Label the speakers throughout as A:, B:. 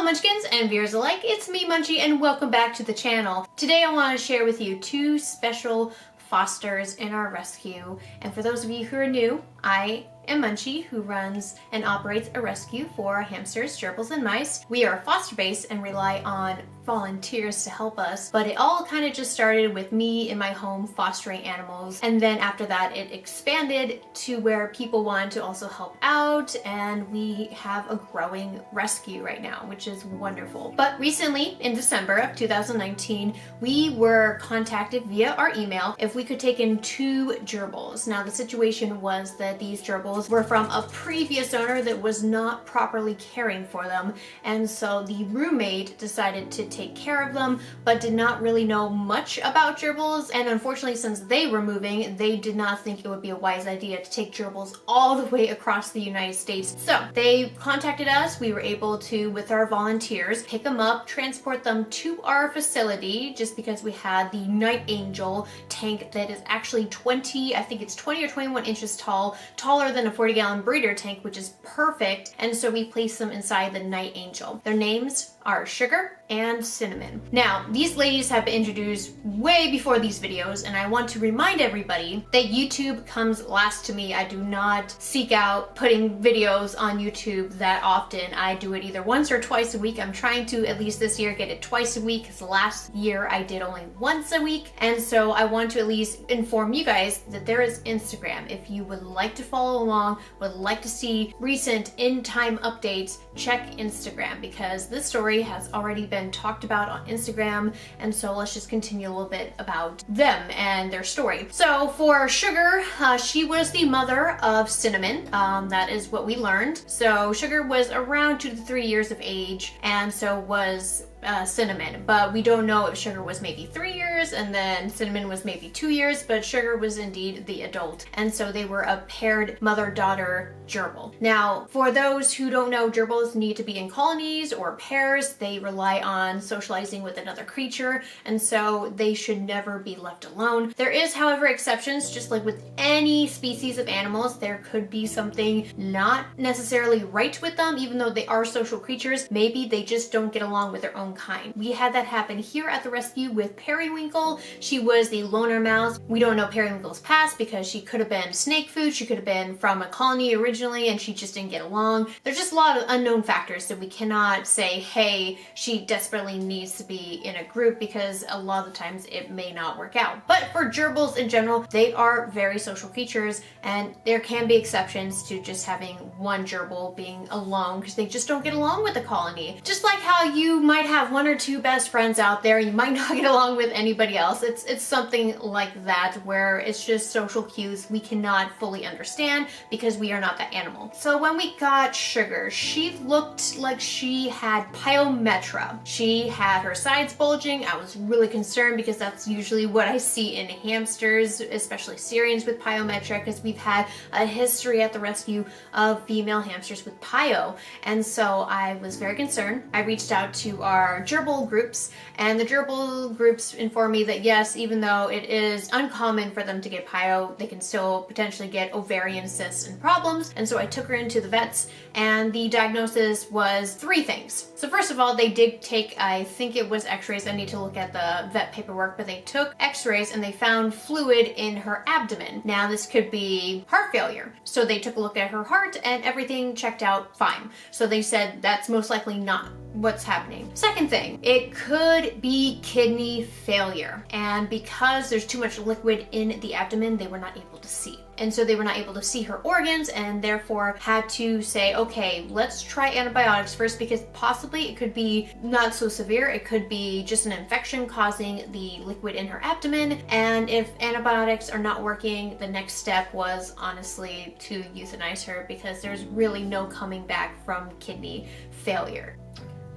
A: Munchkins and viewers alike, it's me Munchie and welcome back to the channel. Today I want to share with you two special fosters in our rescue. And for those of you who are new, I am Munchie, who runs and operates a rescue for hamsters, gerbils, and mice. We are foster-based and rely on volunteers to help us, but it all kind of just started with me in my home fostering animals, and then after that it expanded to where people wanted to also help out, and we have a growing rescue right now, which is wonderful. But recently, in December of 2019, we were contacted via our email if we could take in two gerbils. Now the situation was that these gerbils were from a previous owner that was not properly caring for them, and so the roommate decided to take care of them, but did not really know much about gerbils, and unfortunately since they were moving, they did not think it would be a wise idea to take gerbils all the way across the United States. So they contacted us. We were able to, with our volunteers, pick them up, transport them to our facility, just because we had the Night Angel tank that is actually 20 or 21 inches tall, taller than a 40-gallon breeder tank, which is perfect, and so we placed them inside the Night Angel. Their names are Sugar and Cinnamon. Now, these ladies have been introduced way before these videos, and I want to remind everybody that YouTube comes last to me. I do not seek out putting videos on YouTube that often. I do it either once or twice a week. I'm trying to, at least this year, get it twice a week, because last year I did only once a week, and so I want to at least inform you guys that there is Instagram. If you would like to follow along, would like to see recent in-time updates, check Instagram, because this story has already been talked about on Instagram, and so let's just continue a little bit about them and their story. So for Sugar, she was the mother of Cinnamon. That is what we learned. So Sugar was around 2 to 3 years of age, and so was Cinnamon, but we don't know if Sugar was maybe 3 years and then Cinnamon was maybe 2 years, but Sugar was indeed the adult, and so they were a paired mother-daughter gerbil. Now, for those who don't know, gerbils need to be in colonies or pairs. They rely on socializing with another creature, and so they should never be left alone. There is, however, exceptions. Just like with any species of animals, there could be something not necessarily right with them, even though they are social creatures. Maybe they just don't get along with their own kind. We had that happen here at the rescue with Periwinkle. She was the loner mouse. We don't know Periwinkle's past because she could have been snake food, she could have been from a colony originally, and she just didn't get along. There's just a lot of unknown factors that we cannot say, hey, she desperately needs to be in a group, because a lot of the times it may not work out. But for gerbils in general, they are very social creatures, and there can be exceptions to just having one gerbil being alone because they just don't get along with the colony. Just like how you might have one or two best friends out there, you might not get along with anybody else. It's something like that, where it's just social cues we cannot fully understand because we are not that animal. So when we got Sugar, she looked like she had pyometra. She had her sides bulging. I was really concerned because that's usually what I see in hamsters, especially Syrians with pyometra, because we've had a history at the rescue of female hamsters with pyo, and so I was very concerned. I reached out to our gerbil groups, and the gerbil groups informed me that yes, even though it is uncommon for them to get pyo, they can still potentially get ovarian cysts and problems. And so I took her into the vets, and the diagnosis was 3 things. So first of all, they did take, I think it was x-rays, I need to look at the vet paperwork, but they took x-rays and they found fluid in her abdomen. Now this could be heart failure. So they took a look at her heart and everything checked out fine. So they said that's most likely not what's happening. Second thing, it could be kidney failure, and because there's too much liquid in the abdomen, they were not able to see. And so they were not able to see her organs, and therefore had to say, okay, let's try antibiotics first, because possibly it could be not so severe. It could be just an infection causing the liquid in her abdomen. And if antibiotics are not working, the next step was honestly to euthanize her, because there's really no coming back from kidney failure.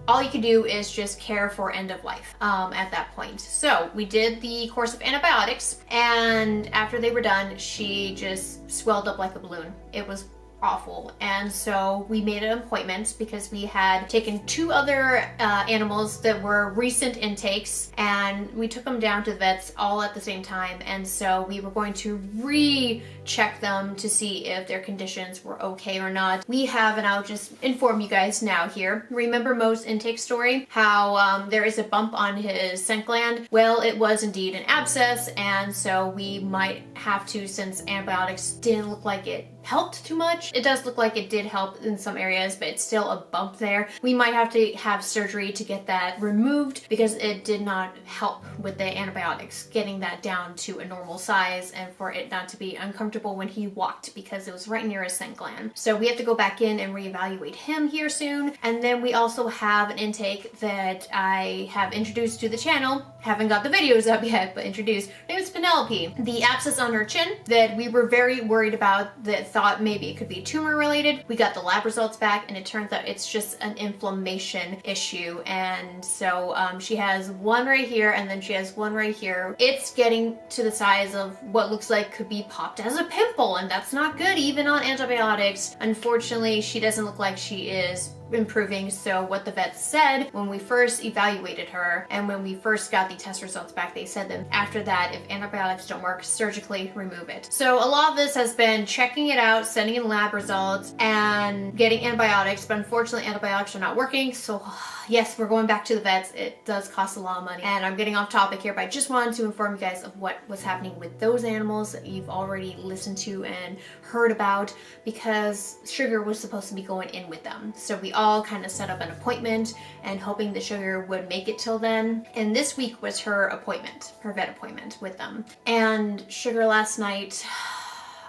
A: All you can do is just care for end of life at that point. So we did the course of antibiotics, and after they were done, she just swelled up like a balloon. It was awful. And so we made an appointment because we had taken 2 other animals that were recent intakes, and we took them down to the vets all at the same time. And so we were going to recheck them to see if their conditions were okay or not. We have, and I'll just inform you guys now here. Remember Mo's intake story? How there is a bump on his scent gland? Well, it was indeed an abscess, and so we might have to, since antibiotics didn't look like it helped too much. It does look like it did help in some areas, but it's still a bump there. We might have to have surgery to get that removed because it did not help with the antibiotics, getting that down to a normal size and for it not to be uncomfortable when he walked because it was right near his scent gland. So we have to go back in and reevaluate him here soon. And then we also have an intake that I have introduced to the channel. Haven't got the videos up yet, but introduced. Her name is Penelope. The abscess on her chin that we were very worried about, that thought maybe it could be tumor related. We got the lab results back and it turns out it's just an inflammation issue. And so she has one right here and then she has one right here. It's getting to the size of what looks like could be popped as a pimple, and that's not good even on antibiotics. Unfortunately, she doesn't look like she is improving. So what the vets said when we first evaluated her and when we first got the test results back, they said that after that, if antibiotics don't work, surgically remove it. So a lot of this has been checking it out, sending in lab results, and getting antibiotics, but unfortunately antibiotics are not working. So yes, we're going back to the vets. It does cost a lot of money. And I'm getting off topic here, but I just wanted to inform you guys of what was happening with those animals that you've already listened to and heard about, because Sugar was supposed to be going in with them. So we all kind of set up an appointment and hoping that Sugar would make it till then. And this week was her appointment, her vet appointment with them. And Sugar last night,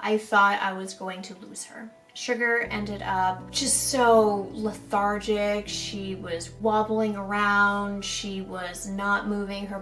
A: I thought I was going to lose her. Sugar ended up just so lethargic. She was wobbling around. She was not moving. Her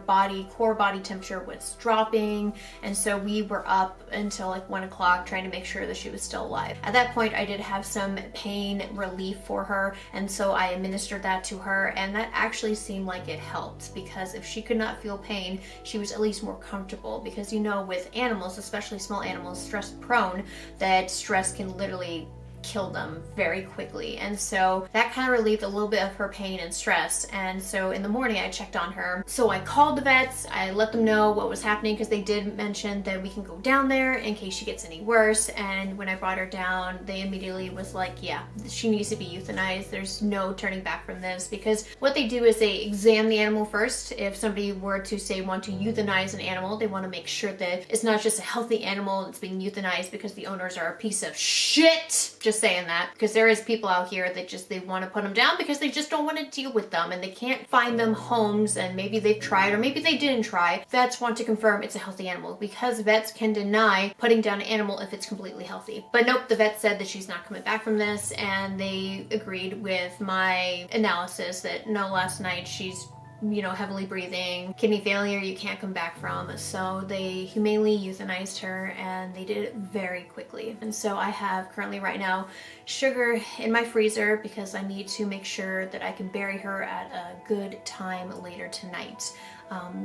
A: core body temperature was dropping. And so we were up until like 1 o'clock trying to make sure that she was still alive. At that point, I did have some pain relief for her. And so I administered that to her. And that actually seemed like it helped, because if she could not feel pain, she was at least more comfortable. Because you know, with animals, especially small animals, stress prone, that stress can literally kill them very quickly. And so that kind of relieved a little bit of her pain and stress. And so in the morning I checked on her. So I called the vets, I let them know what was happening, because they did mention that we can go down there in case she gets any worse. And when I brought her down, they immediately was like, yeah, she needs to be euthanized. There's no turning back from this, because what they do is they examine the animal first. If somebody were to say want to euthanize an animal, they want to make sure that it's not just a healthy animal that's being euthanized because the owners are a piece of shit. Just saying that, because there is people out here that just, they want to put them down because they just don't want to deal with them and they can't find them homes, and maybe they've tried or maybe they didn't try. Vets want to confirm it's a healthy animal, because vets can deny putting down an animal if it's completely healthy. But nope, the vet said that she's not coming back from this, and they agreed with my analysis that no, last night she's, you know, heavily breathing, kidney failure you can't come back from. So they humanely euthanized her, and they did it very quickly. And so I have currently right now Sugar in my freezer because I need to make sure that I can bury her at a good time later tonight.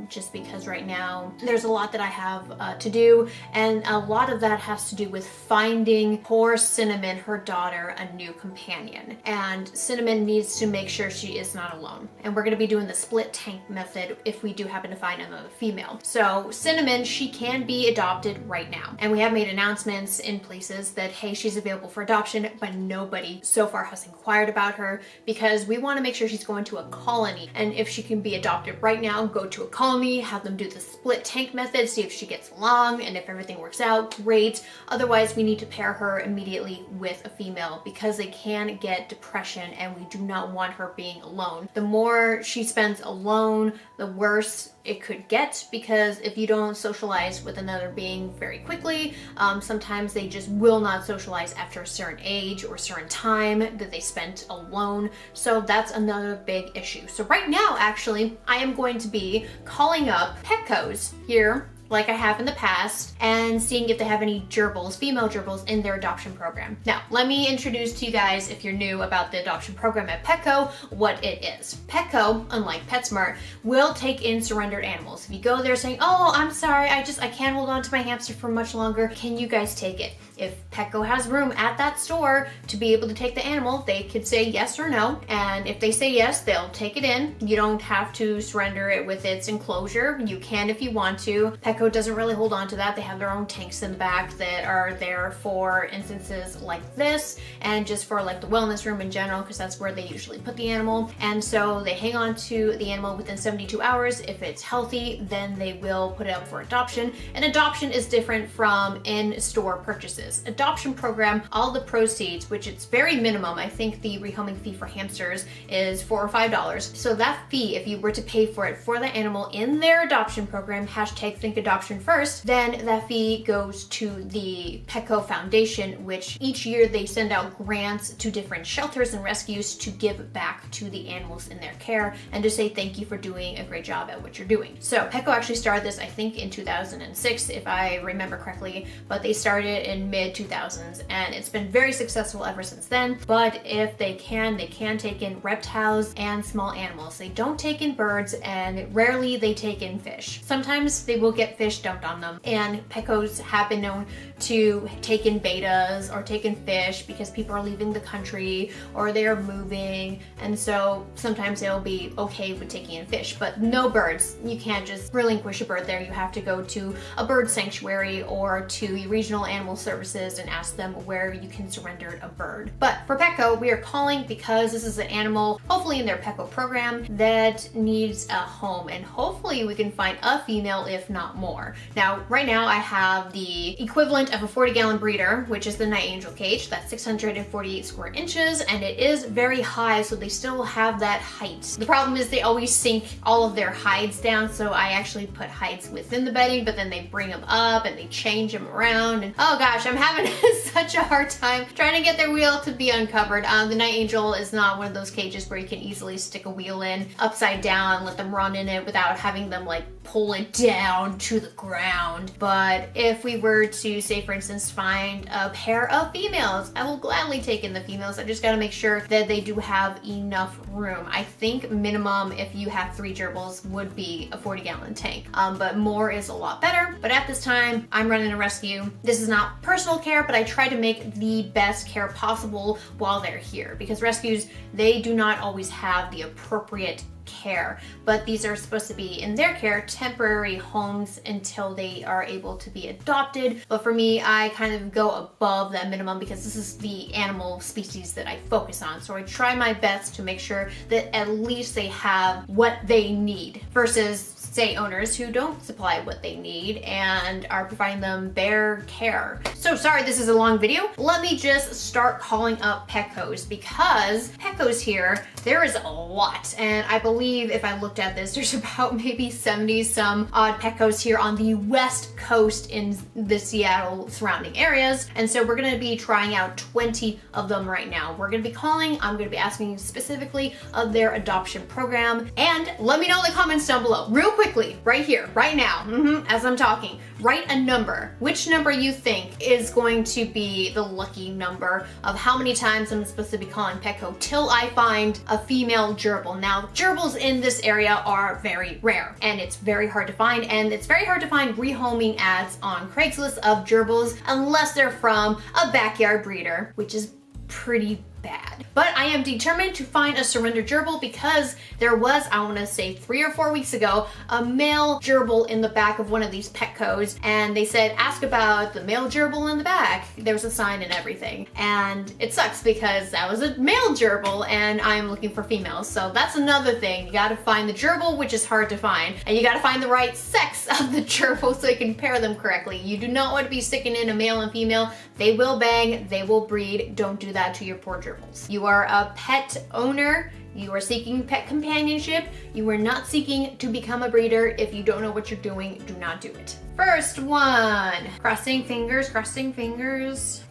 A: Just because right now there's a lot that I have to do, and a lot of that has to do with finding poor Cinnamon, her daughter, a new companion. And Cinnamon needs to make sure she is not alone. And we're going to be doing the split tank method if we do happen to find another female. So Cinnamon, she can be adopted right now. And we have made announcements in places that, hey, she's available for adoption, but nobody so far has inquired about her, because we want to make sure she's going to a colony. And if she can be adopted right now, go to a colony, have them do the split tank method, see if she gets along, and if everything works out, great. Otherwise, we need to pair her immediately with a female, because they can get depression and we do not want her being alone. The more she spends alone, the worse it could get, because if you don't socialize with another being very quickly, sometimes they just will not socialize after a certain age or certain time that they spent alone. So that's another big issue. So right now, actually, I am going to be calling up Petco's here, like I have in the past, and seeing if they have any gerbils, female gerbils, in their adoption program. Now, let me introduce to you guys, if you're new about the adoption program at Petco, what it is. Petco, unlike PetSmart, will take in surrendered animals. If you go there saying, oh, I'm sorry, I can't hold on to my hamster for much longer, can you guys take it? if Petco has room at that store to be able to take the animal, they could say yes or no. And if they say yes, they'll take it in. You don't have to surrender it with its enclosure. You can if you want to. Petco doesn't really hold on to that. They have their own tanks in the back that are there for instances like this, and just for like the wellness room in general, because that's where they usually put the animal. And so they hang on to the animal within 72 hours. If it's healthy, then they will put it up for adoption. And adoption is different from in-store purchases. Adoption program, all the proceeds, which it's very minimum, I think the rehoming fee for hamsters is $4 or $5. So that fee, if you were to pay for it for the animal in their adoption program, hashtag think adoption first, then that fee goes to the Petco Foundation, which each year they send out grants to different shelters and rescues to give back to the animals in their care and to say thank you for doing a great job at what you're doing. So Petco actually started this, I think, in 2006, if I remember correctly, but they started in mid 2000s, and it's been very successful ever since then. But if they can take in reptiles and small animals. They don't take in birds, and rarely they take in fish. Sometimes they will get fish dumped on them, and Petcos have been known to take in betas or take in fish because people are leaving the country or they are moving, and so sometimes they'll be okay with taking in fish, but no birds. You can't just relinquish a bird there. You have to go to a bird sanctuary or to your regional animal services and ask them where you can surrender a bird. But for Petco, we are calling because this is an animal, hopefully in their Petco program, that needs a home, and hopefully we can find a female, if not more. Now, right now I have the equivalent of a 40-gallon breeder, which is the Night Angel cage. That's 648 square inches, and it is very high, so they still have that height. The problem is they always sink all of their hides down, so I actually put hides within the bedding, but then they bring them up and they change them around, and oh gosh, I'm having such a hard time trying to get their wheel to be uncovered. The Night Angel is not one of those cages where you can easily stick a wheel in upside down, let them run in it without having them like pull it down to the ground. But if we were to, say for instance, find a pair of females, I will gladly take in the females. I just gotta make sure that they do have enough room. I think minimum, if you have 3 gerbils, would be a 40-gallon tank, but more is a lot better. But at this time, I'm running a rescue. This is not personal care, but I try to make the best care possible while they're here, because rescues, they do not always have the appropriate care, but these are supposed to be, in their care, temporary homes until they are able to be adopted. But for me, I kind of go above that minimum because this is the animal species that I focus on. So I try my best to make sure that at least they have what they need, versus say owners who don't supply what they need and are providing them bare care. So sorry this is a long video. Let me just start calling up Petcos, because Petcos here, there is a lot, and I believe if I looked at this, there's about maybe 70 some odd Petcos here on the west coast in the Seattle surrounding areas. And so we're gonna be trying out 20 of them right now. We're gonna be calling, I'm gonna be asking specifically of their adoption program, and let me know in the comments down below, real quickly, right here, right now, as I'm talking, write a number. Which number you think is going to be the lucky number of how many times I'm supposed to be calling Petco till I find a female gerbil. Now, gerbils in this area are very rare, and it's very hard to find, and it's very hard to find rehoming ads on Craigslist of gerbils unless they're from a backyard breeder, which is pretty bad. But I am determined to find a surrender gerbil, because there was, I want to say 3 or 4 weeks ago, a male gerbil in the back of one of these Petcos, and they said ask about the male gerbil in the back. There was a sign and everything, and it sucks because that was a male gerbil and I'm looking for females. So that's another thing. You gotta find the gerbil, which is hard to find, and you gotta find the right sex of the gerbil so you can pair them correctly. You do not want to be sticking in a male and female. They will bang, they will breed. Don't do that to your poor gerbils. You are a pet owner, you are seeking pet companionship, you are not seeking to become a breeder. If you don't know what you're doing, do not do it. First one, crossing fingers, crossing fingers.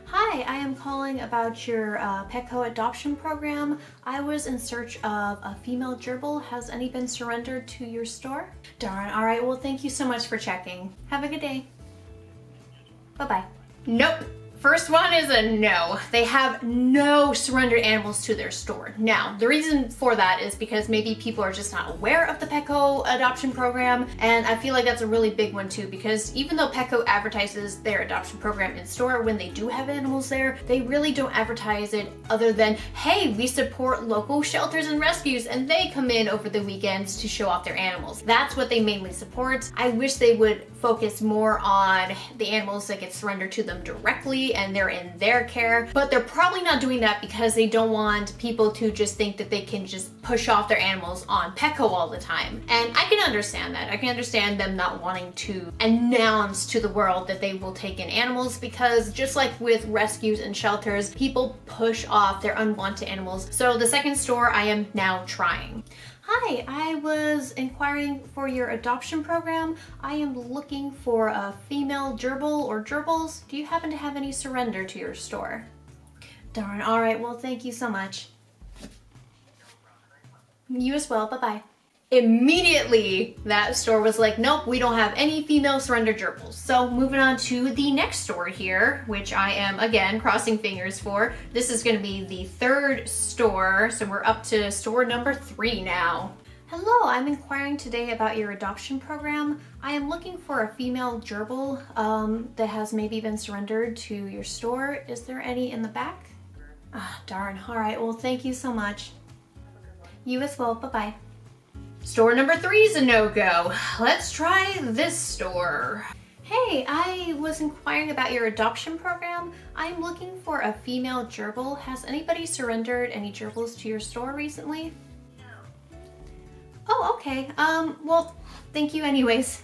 A: Hi, I am calling about your Petco adoption program. I was in search of a female gerbil. Has any been surrendered to your store? Darn, all right, well, thank you so much for checking. Have a good day. Bye-bye. Nope. First one is a no. They have no surrendered animals to their store. Now, the reason for that is because maybe people are just not aware of the Petco adoption program, and I feel like that's a really big one too, because even though Petco advertises their adoption program in store when they do have animals there, they really don't advertise it other than, hey, we support local shelters and rescues, and they come in over the weekends to show off their animals. That's what they mainly support. I wish they would focus more on the animals that get surrendered to them directly and they're in their care, but they're probably not doing that because they don't want people to just think that they can just push off their animals on Petco all the time. And I can understand that. I can understand them not wanting to announce to the world that they will take in animals, because just like with rescues and shelters, people push off their unwanted animals. So the second store I am now trying. Hi, I was inquiring for your adoption program. I am looking for a female gerbil or gerbils. Do you happen to have any surrender to your store? Darn, all right, well, thank you so much. You as well, bye-bye. Immediately, that store was like, nope, we don't have any female surrender gerbils. So moving on to the next store here, which I am, again, crossing fingers for. This is gonna be the third store, so we're up to store number 3 now. Hello, I'm inquiring today about your adoption program. I am looking for a female gerbil that has maybe been surrendered to your store. Is there any in the back? Ah, darn, all right, well, thank you so much. You as well, bye-bye. Store number 3 is a no-go. Let's try this store. Hey, I was inquiring about your adoption program. I'm looking for a female gerbil. Has anybody surrendered any gerbils to your store recently? No. Oh, okay. Well, thank you anyways.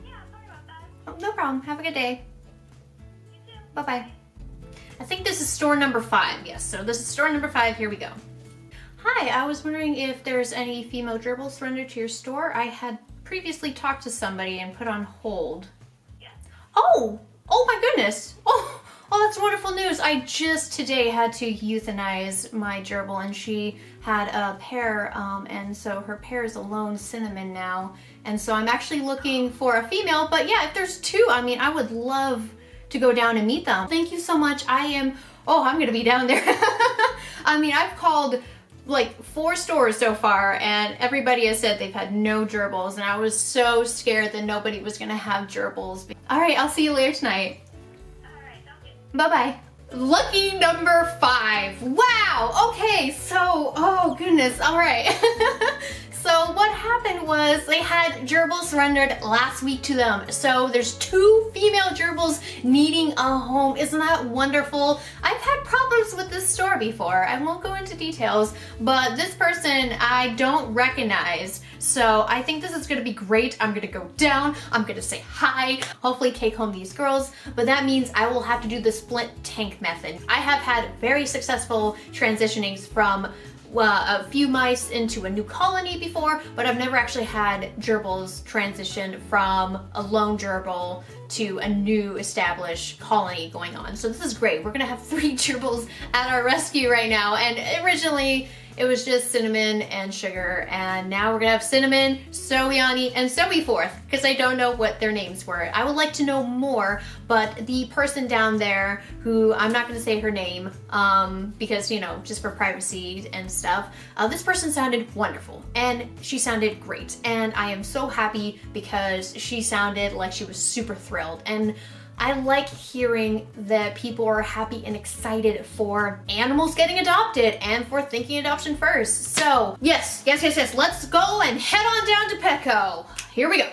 B: Yeah, sorry about that.
A: Oh, no problem. Have a good day.
B: You too.
A: Bye-bye. I think this is store number 5. Yes, so this is store number 5. Here we go. Hi, I was wondering if there's any female gerbils surrendered to your store. I had previously talked to somebody and put on hold.
B: Yes.
A: Oh my goodness. Oh, that's wonderful news. I just today had to euthanize my gerbil, and she had a pair, and so her pair is a lone cinnamon now. And so I'm actually looking for a female, but yeah, if there's 2, I mean, I would love to go down and meet them. Thank you so much. I'm gonna be down there. I mean, I've called like 4 stores so far, and everybody has said they've had no gerbils, and I was so scared that nobody was gonna have gerbils. All right, I'll see you later tonight.
B: All right, sounds good.
A: Bye-bye. Lucky number 5. Wow, okay, so, oh goodness, all right. So what happened was they had gerbils surrendered last week to them. So there's 2 female gerbils needing a home. Isn't that wonderful? I've had problems with this store before. I won't go into details, but this person I don't recognize. So I think this is gonna be great. I'm gonna go down, I'm gonna say hi, hopefully take home these girls, but that means I will have to do the split tank method. I have had very successful transitionings from a few mice into a new colony before, but I've never actually had gerbils transition from a lone gerbil to a new established colony going on. So this is great. We're gonna have 3 gerbils at our rescue right now, and originally it was just Cinnamon and Sugar, and now we're gonna have Cinnamon, Sowiani, and Sowie4th, because I don't know what their names were. I would like to know more, but the person down there, who I'm not gonna say her name, because, you know, just for privacy and stuff, this person sounded wonderful, and she sounded great, and I am so happy because she sounded like she was super thrilled. And I like hearing that people are happy and excited for animals getting adopted and for thinking adoption first. So yes, let's go and head on down to Petco. Here we go.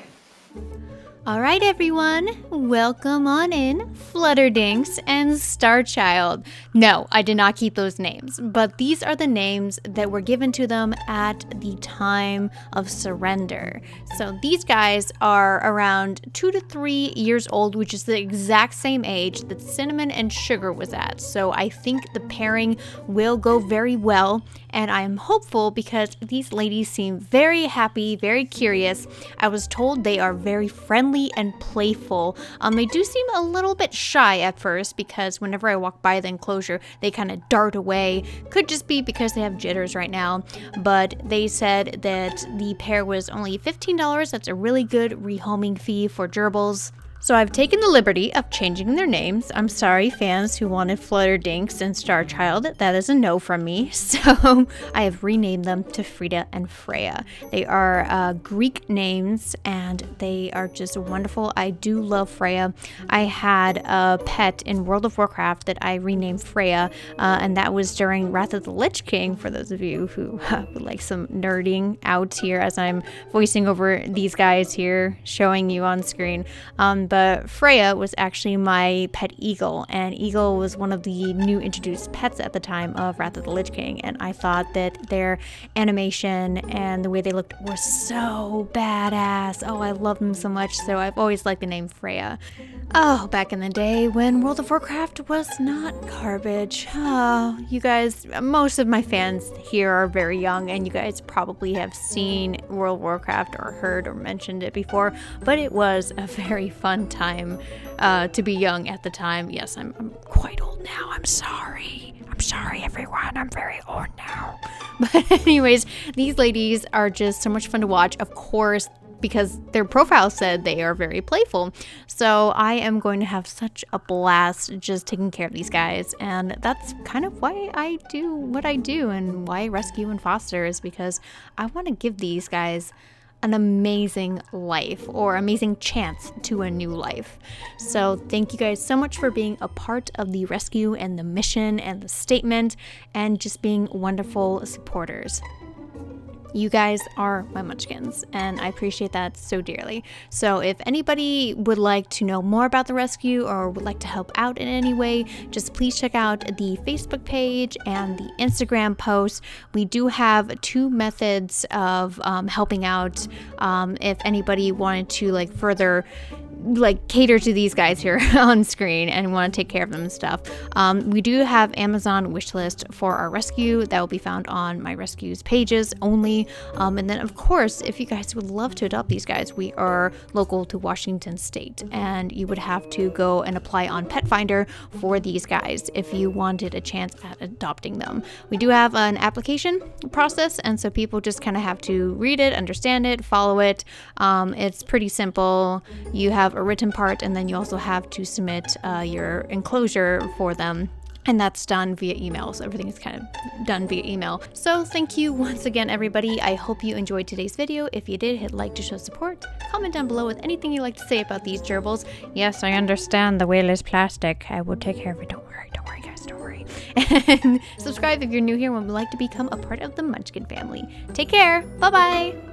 A: All right, everyone, welcome on in, Flutterdinks and Starchild. No, I did not keep those names, but these are the names that were given to them at the time of surrender. So these guys are around 2 to 3 years old, which is the exact same age that Cinnamon and Sugar was at. So I think the pairing will go very well, and I am hopeful because these ladies seem very happy, very curious. I was told they are very friendly and playful. They do seem a little bit shy at first because whenever I walk by the enclosure, they kind of dart away. Could just be because they have jitters right now, but they said that the pair was only $15. That's a really good rehoming fee for gerbils. So I've taken the liberty of changing their names. I'm sorry, fans who wanted Flutterdinks and Starchild. That is a no from me. So I have renamed them to Frida and Freya. They are Greek names and they are just wonderful. I do love Freya. I had a pet in World of Warcraft that I renamed Freya, and that was during Wrath of the Lich King, for those of you who would like some nerding out here as I'm voicing over these guys here, showing you on screen. But Freya was actually my pet eagle, and Eagle was one of the new introduced pets at the time of Wrath of the Lich King, and I thought that their animation and the way they looked was so badass. Oh, I love them so much, so I've always liked the name Freya. Oh, back in the day when World of Warcraft was not garbage. Oh, you guys, most of my fans here are very young, and you guys probably have seen World of Warcraft or heard or mentioned it before, but it was a very fun time to be young at the time. Yes, I'm quite old now. I'm sorry. I'm sorry, everyone. I'm very old now. But anyways, these ladies are just so much fun to watch. Of course, because their profile said they are very playful. So I am going to have such a blast just taking care of these guys. And that's kind of why I do what I do and why I rescue and foster, is because I want to give these guys an amazing life, or amazing chance to a new life. So thank you guys so much for being a part of the rescue and the mission and the statement, and just being wonderful supporters. You guys are my munchkins, and I appreciate that so dearly. So if anybody would like to know more about the rescue or would like to help out in any way, just please check out the Facebook page and the Instagram post. We do have 2 methods of helping out if anybody wanted to further cater to these guys here on screen and want to take care of them and stuff. We do have Amazon wishlist for our rescue that will be found on my rescues pages only. And then of course, if you guys would love to adopt these guys, we are local to Washington State, and you would have to go and apply on Pet Finder for these guys if you wanted a chance at adopting them. We do have an application process, and so people just kind of have to read it, understand it, follow it. It's pretty simple. You have a written part, and then you also have to submit your enclosure for them, and that's done via email. So everything is kind of done via email. So thank you once again, everybody. I hope you enjoyed today's video. If you did, hit like to show support. Comment down below with anything you'd like to say about these gerbils. Yes, I understand the wheel is plastic. I will take care of it. Don't worry guys, don't worry. And subscribe if you're new here and would like to become a part of the Munchkin family. Take care. Bye bye.